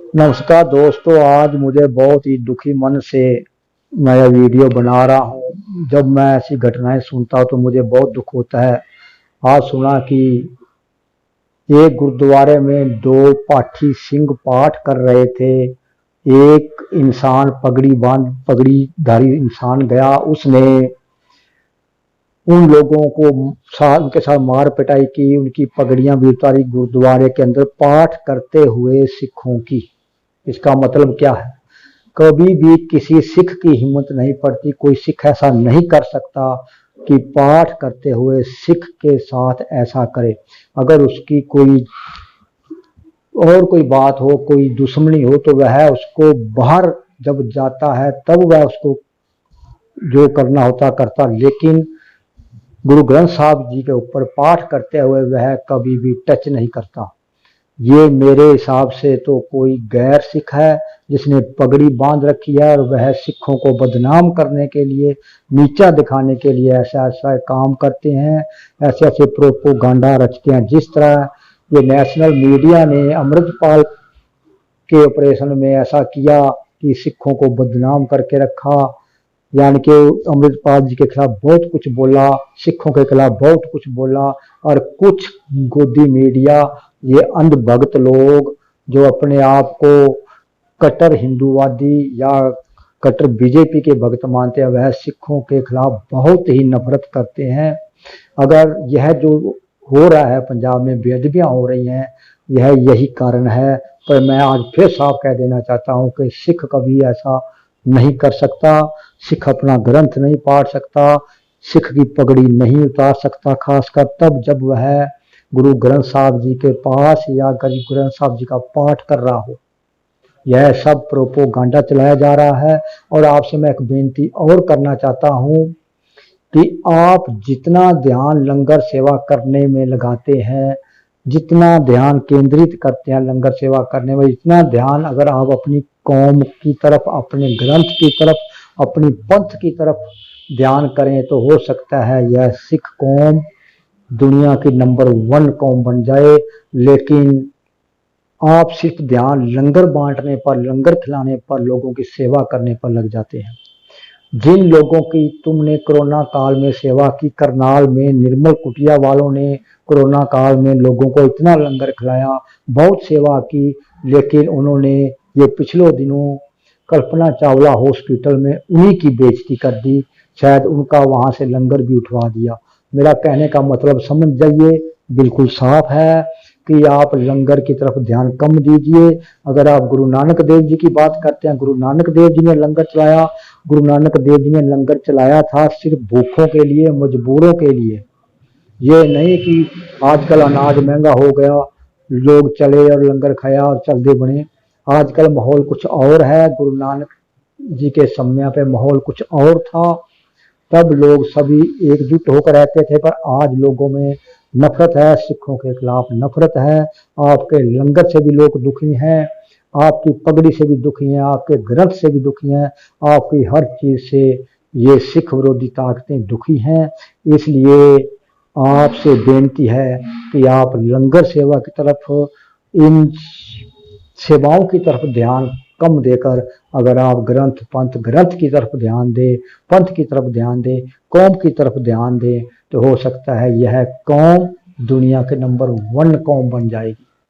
नमस्कार दोस्तों, आज मुझे बहुत ही दुखी मन से मैं यह वीडियो बना रहा हूँ। जब मैं ऐसी घटनाएं सुनता हूँ तो मुझे बहुत दुख होता है। आज सुना कि एक गुरुद्वारे में दो पाठी सिंह पाठ कर रहे थे। एक इंसान पगड़ीधारी इंसान गया, उसने उन लोगों को उनके साथ मार पिटाई की, उनकी पगड़ियां भी उतारी गुरुद्वारे के अंदर पाठ करते हुए सिखों की। इसका मतलब क्या है? कभी भी किसी सिख की हिम्मत नहीं पड़ती, कोई सिख ऐसा नहीं कर सकता कि पाठ करते हुए सिख के साथ ऐसा करे। अगर उसकी कोई और कोई बात हो, कोई दुश्मनी हो, तो वह उसको बाहर जब जाता है तब वह उसको जो करना होता करता, लेकिन गुरु ग्रंथ साहब जी के ऊपर पाठ करते हुए वह कभी भी टच नहीं करता। ये मेरे हिसाब से तो कोई गैर सिख है जिसने पगड़ी बांध रखी है और वह सिखों को बदनाम करने के लिए, नीचा दिखाने के लिए ऐसा ऐसा काम करते हैं, ऐसे ऐसे प्रोपोगंडा रचते हैं। जिस तरह ये नेशनल मीडिया ने अमृतपाल के ऑपरेशन में ऐसा किया कि सिखों को बदनाम करके रखा, यानी कि अमृतपाल जी के खिलाफ बहुत कुछ बोला, सिखों के खिलाफ बहुत कुछ बोला। और कुछ गोदी मीडिया, ये अंधभक्त लोग जो अपने आप को कट्टर हिंदूवादी या कट्टर बीजेपी के भक्त मानते हैं, वह सिखों के खिलाफ बहुत ही नफरत करते हैं। अगर यह जो हो रहा है पंजाब में, बेअदबियां हो रही हैं, यह यही कारण है। पर मैं आज फिर साफ कह देना चाहता हूं कि सिख कभी ऐसा नहीं कर सकता, सिख अपना ग्रंथ नहीं पाठ सकता, सिख की पगड़ी नहीं उतार सकता, खासकर तब जब वह गुरु ग्रंथ साहब जी के पास या गुरु ग्रंथ साहब जी का पाठ कर रहा हो। यह सब प्रोपोगंडा चलाया जा रहा है। और आपसे मैं एक बेनती और करना चाहता हूं कि आप जितना ध्यान लंगर सेवा करने में लगाते हैं, जितना ध्यान केंद्रित करते हैं लंगर सेवा करने में, इतना ध्यान अगर आप अपनी कौम की तरफ, अपने ग्रंथ की तरफ, अपनी पंथ की तरफ ध्यान करें तो हो सकता है यह सिख कौम दुनिया की नंबर 1 कौम बन जाए। लेकिन आप सिर्फ ध्यान लंगर बांटने पर, लंगर खिलाने पर, लोगों की सेवा करने पर लग जाते हैं। जिन लोगों की तुमने कोरोना काल में सेवा की, करनाल में निर्मल कुटिया वालों ने कोरोना काल में लोगों को इतना लंगर खिलाया, बहुत सेवा की, लेकिन उन्होंने ये पिछले दिनों कल्पना चावला हॉस्पिटल में उन्हीं की बेइज्जती कर दी, शायद उनका वहां से लंगर भी उठवा दिया। मेरा कहने का मतलब समझ जाइए, बिल्कुल साफ है कि आप लंगर की तरफ ध्यान कम दीजिए। अगर आप गुरु नानक देव जी की बात करते हैं, गुरु नानक देव जी ने लंगर चलाया। गुरु नानक देव जी ने लंगर चलाया था सिर्फ भूखों के लिए, मजबूरों के लिए। ये नहीं कि आजकल अनाज महंगा हो गया, लोग चले और लंगर खाया और चल दे बने। आजकल माहौल कुछ और है। गुरु नानक जी के समय पे माहौल कुछ और था, तब लोग सभी एकजुट होकर रहते थे। पर आज लोगों में नफरत है, सिखों के खिलाफ नफरत है। आपके लंगर से भी लोग दुखी हैं, आपकी पगड़ी से भी दुखी हैं, आपके ग्रंथ से भी दुखी हैं, आपकी हर चीज से ये सिख विरोधी ताकतें दुखी हैं। इसलिए आपसे बेनती है कि आप लंगर सेवा की तरफ, इन सेवाओं की तरफ ध्यान कम देकर अगर आप ग्रंथ की तरफ ध्यान दें, पंथ की तरफ ध्यान दें, कौम की तरफ ध्यान दें, तो हो सकता है यह कौम दुनिया के नंबर 1 कौम बन जाएगी।